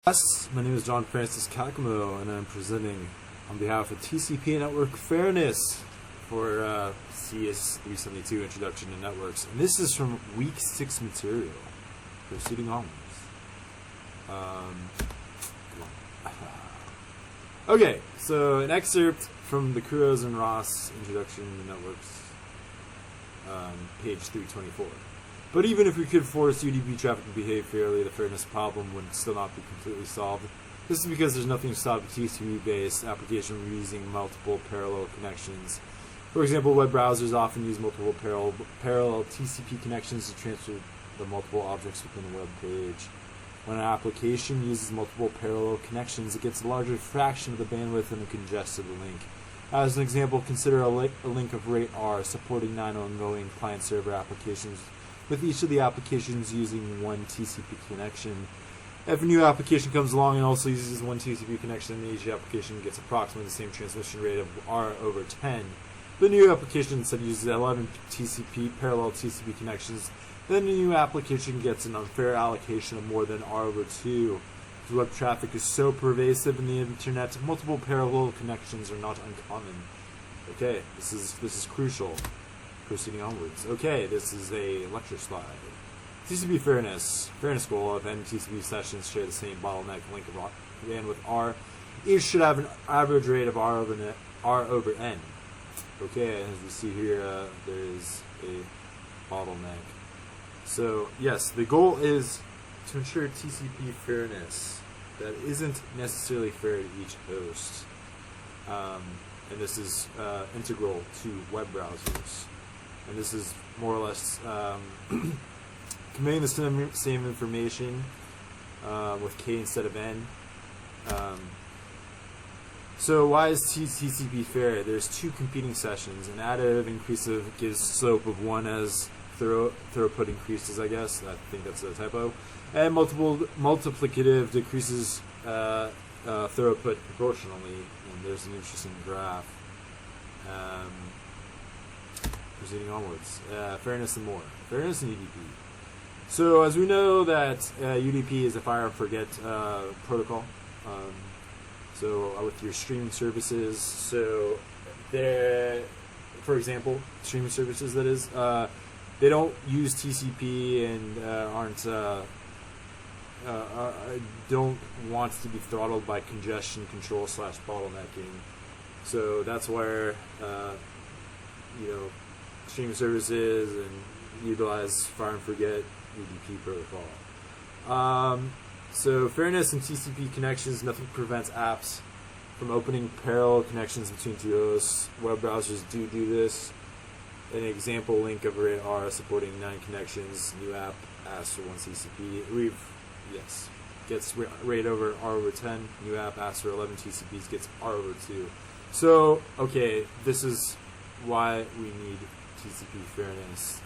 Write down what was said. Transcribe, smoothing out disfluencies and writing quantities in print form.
Yes, my name is John Francis Kakamo, and I'm presenting on behalf of TCP Network Fairness for CS 372 Introduction to Networks. And this is from week 6 material, proceeding onwards. Okay, so an excerpt from the Kuros and Ross Introduction to Networks, page 324. But even if we could force UDP traffic to behave fairly, the fairness problem would still not be completely solved. This is because there's nothing to stop a TCP-based application from using multiple parallel connections. For example, web browsers often use multiple parallel TCP connections to transfer the multiple objects within a web page. When an application uses multiple parallel connections, it gets a larger fraction of the bandwidth in a congested link. As an example, consider a link of rate R supporting 9 ongoing client-server applications, with each of the applications using one TCP connection. If a new application comes along and also uses one TCP connection, each application gets approximately the same transmission rate of R over 10. The new application instead uses 11 parallel TCP connections. Then the new application gets an unfair allocation of more than R over 2. The web traffic is so pervasive in the internet, multiple parallel connections are not uncommon. Okay, this is crucial. Proceeding onwards. Okay, this is a lecture slide. TCP Fairness goal of n TCP sessions share the same bottleneck link of bandwidth R. Each should have an average rate of R over n. Okay, as we see here, there is a bottleneck. So yes, the goal is to ensure TCP fairness that isn't necessarily fair to each host, and this is integral to web browsers. And this is more or less conveying the same information with K instead of N. So why is TCP fair? There's two competing sessions. An additive increasive gives slope of 1 as throughput increases, I guess. I think that's a typo. And multiplicative decreases throughput proportionally. And there's an interesting graph. Proceeding onwards. Fairness and more. Fairness and UDP. So as we know that UDP is a fire and forget protocol. So with your streaming services, so there, for example, streaming services that is, they don't use TCP and don't want to be throttled by congestion control / bottlenecking. So that's where streaming services and utilize fire and forget UDP protocol. So fairness in TCP connections, nothing prevents apps from opening parallel connections between two hosts. Web browsers do this. An example link of array R supporting 9 connections. New app asks for 1 TCP. Gets rate over R over 10. New app asks for 11 TCPs, gets R over 2. So, okay, this is why we need TCP fairness.